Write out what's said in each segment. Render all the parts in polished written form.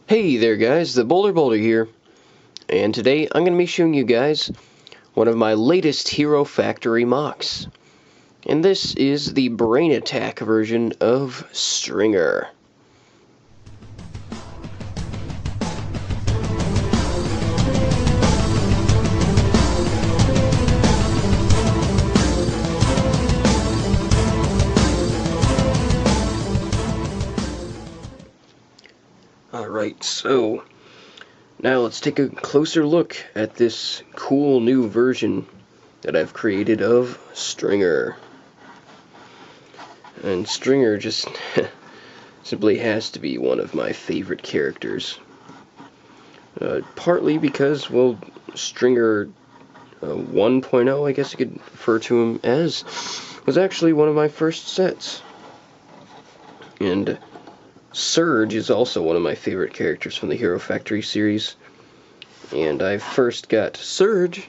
Hey there guys, theBolderBoulder here, and today I'm going to be showing you guys one of my latest Hero Factory MOCs. And this is the Brain Attack version of Stringer. Alright, so now let's take a closer look at this cool new version that I've created of Stringer. And Stringer just simply has to be one of my favorite characters. Partly because, well, Stringer 1.0, I guess you could refer to him as, was actually one of my first sets. And Surge is also one of my favorite characters from the Hero Factory series. And I first got Surge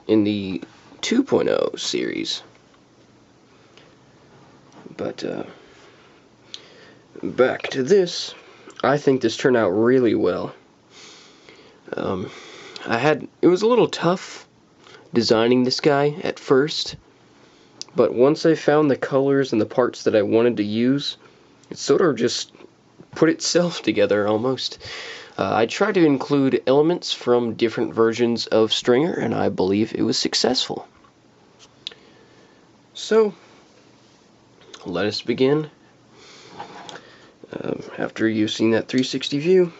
in the 2.0 series. But, back to this, I think this turned out really well. It was a little tough designing this guy at first, but once I found the colors and the parts that I wanted to use, it sort of just put itself together almost. I tried to include elements from different versions of Stringer, and I believe it was successful. So, let us begin. After you've seen that 360 view,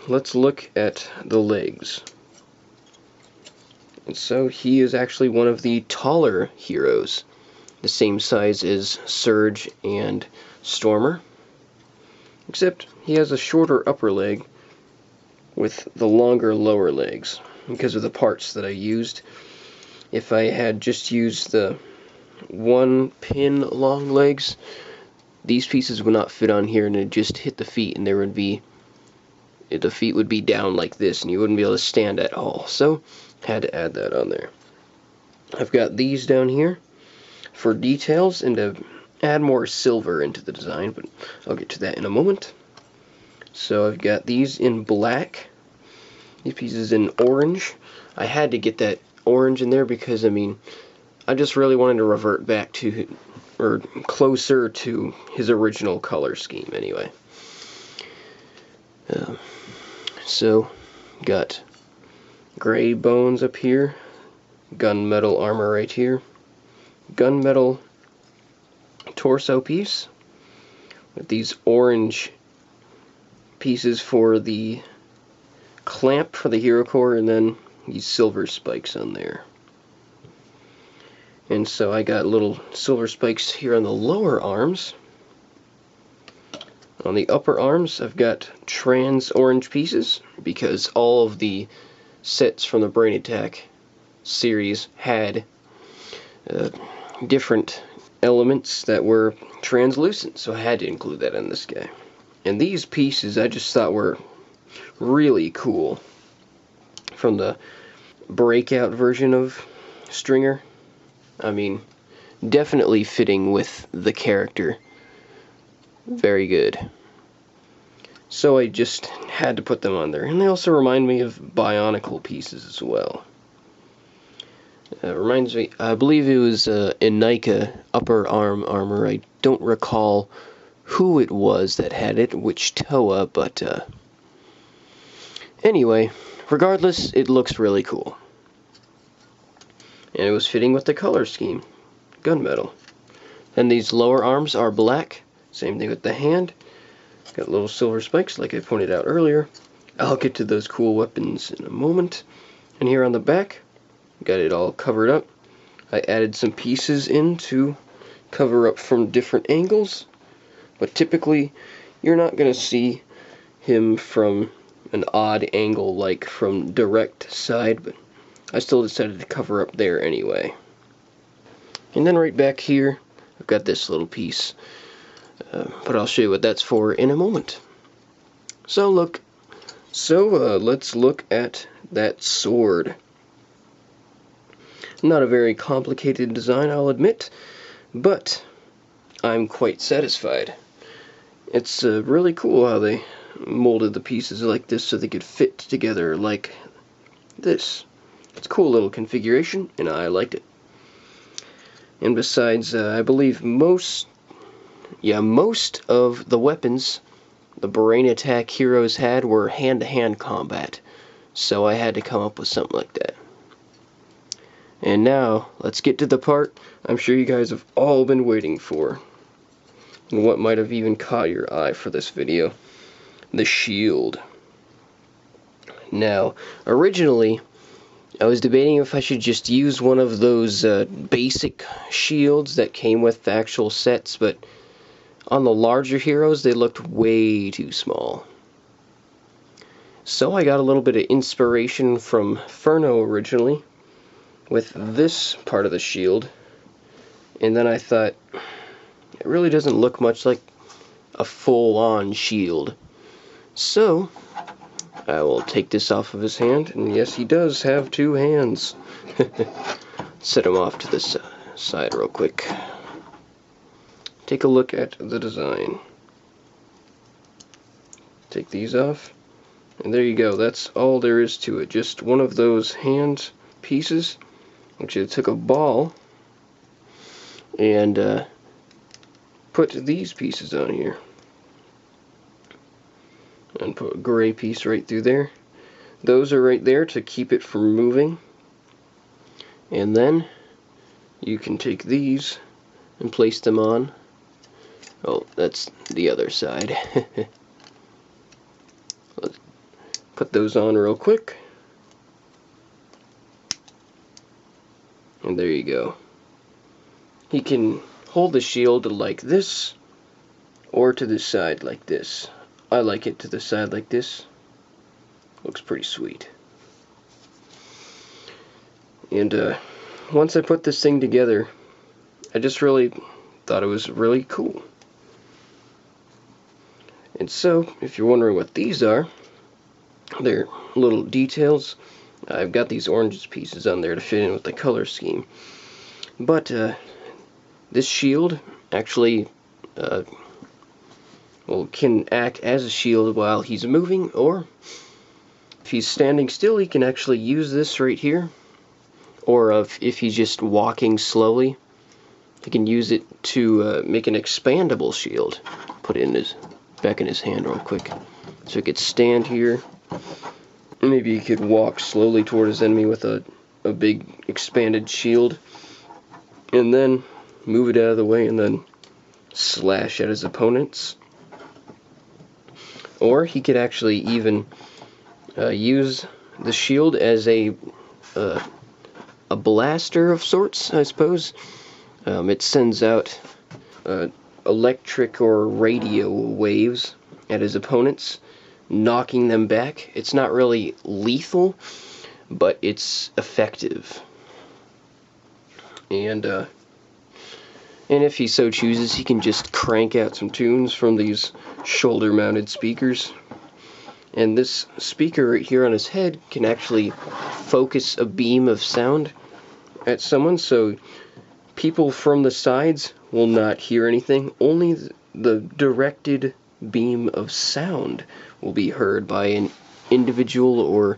let's look at the legs. And so he is actually one of the taller heroes, the same size as Surge and Stormer, except he has a shorter upper leg with the longer lower legs because of the parts that I used. If I had just used the one pin long legs, these pieces would not fit on here, and it'd just hit the feet, and the feet would be down like this, and you wouldn't be able to stand at all. So, had to add that on there. I've got these down here for details and to add more silver into the design, but I'll get to that in a moment. So I've got these in black, these pieces in orange. I had to get that orange in there because, I mean, I just really wanted to revert back to, or closer to, his original color scheme anyway. So, got gray bones up here, gunmetal armor right here, gunmetal torso piece, with these orange pieces for the clamp for the hero core, and then these silver spikes on there. And so I got little silver spikes here on the lower arms. On the upper arms, I've got trans orange pieces, because all of the sets from the Brain Attack series had different elements that were translucent, so I had to include that in this guy. And these pieces I just thought were really cool from the breakout version of Stringer. I mean, definitely fitting with the character. Very good. So I just had to put them on there. And they also remind me of Bionicle pieces as well. Reminds me, I believe it was Inika upper arm armor. I don't recall who it was that had it, which Toa, but anyway, regardless, it looks really cool. And it was fitting with the color scheme, gunmetal. And these lower arms are black, same thing with the hand. Got little silver spikes like I pointed out earlier. I'll get to those cool weapons in a moment. And here on the back, got it all covered up. I added some pieces in to cover up from different angles, but typically you're not going to see him from an odd angle like from direct side, but I still decided to cover up there anyway. And then right back here, I've got this little piece, but I'll show you what that's for in a moment. So let's look at that sword. Not a very complicated design, I'll admit, but I'm quite satisfied. It's really cool how they molded the pieces like this so they could fit together like this. It's a cool little configuration, and I liked it. And besides, I believe most of the weapons the brain attack heroes had were hand-to-hand combat, so I had to come up with something like that. And now, let's get to the part I'm sure you guys have all been waiting for, and what might have even caught your eye for this video: the shield. Now, originally, I was debating if I should just use one of those basic shields that came with the actual sets, but on the larger heroes, they looked way too small. So I got a little bit of inspiration from Furno originally, with this part of the shield, and then I thought, it really doesn't look much like a full-on shield. So I will take this off of his hand, and yes, he does have two hands. Set him off to the side real quick. Take a look at the design. Take these off, and there you go. That's all there is to it. Just one of those hand pieces. Actually, I took a ball and put these pieces on here. And put a gray piece right through there. Those are right there to keep it from moving. And then you can take these and place them on. Oh, that's the other side. Let's put those on real quick. And there you go. He can hold the shield like this, or to the side like this. I like it to the side like this. Looks pretty sweet. And once I put this thing together, I just really thought it was really cool. And so, if you're wondering what these are, they're little details. I've got these orange pieces on there to fit in with the color scheme. But this shield actually can act as a shield while he's moving, or if he's standing still, he can actually use this right here. Or if he's just walking slowly, he can use it to make an expandable shield. Put it in back in his hand real quick. So he could stand here. Maybe he could walk slowly toward his enemy with a big expanded shield, and then move it out of the way and then slash at his opponents. Or he could actually even use the shield as a blaster of sorts, I suppose. It sends out electric or radio waves at his opponents, knocking them back. It's not really lethal, but it's effective. And if he so chooses, he can just crank out some tunes from these shoulder-mounted speakers. And this speaker right here on his head can actually focus a beam of sound at someone, so people from the sides will not hear anything. Only the directed beam of sound will be heard by an individual or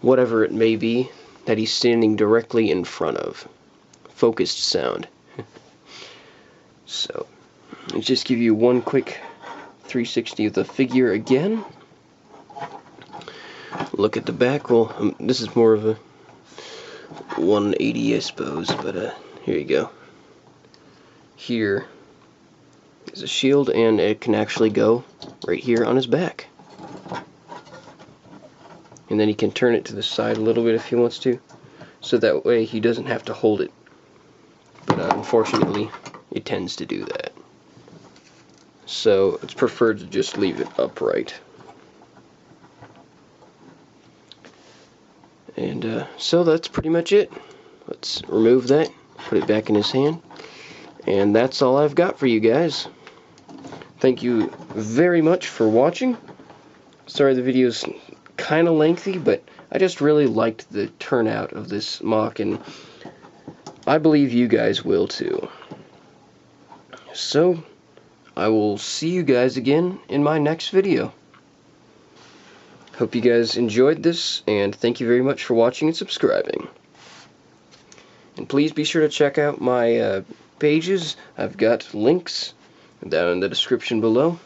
whatever it may be that he's standing directly in front of. Focused sound. So, let's just give you one quick 360 of the figure again. Look at the back. Well, this is more of a 180, I suppose, but here you go. Here is a shield, and it can actually go right here on his back. And then he can turn it to the side a little bit if he wants to, so that way he doesn't have to hold it. But unfortunately, it tends to do that. So it's preferred to just leave it upright. And so that's pretty much it. Let's remove that, put it back in his hand, and that's all I've got for you guys. Thank you very much for watching. Sorry the video's kind of lengthy, but I just really liked the turnout of this MOC, and I believe you guys will too. So, I will see you guys again in my next video. Hope you guys enjoyed this, and thank you very much for watching and subscribing. And please be sure to check out my pages. I've got links down in the description below.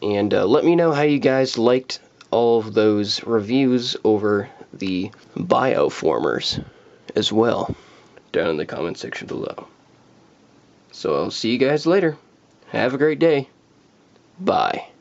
And let me know how you guys liked all of those reviews over the bioformers as well, down in the comment section below. So I'll see you guys later. Have a great day. Bye.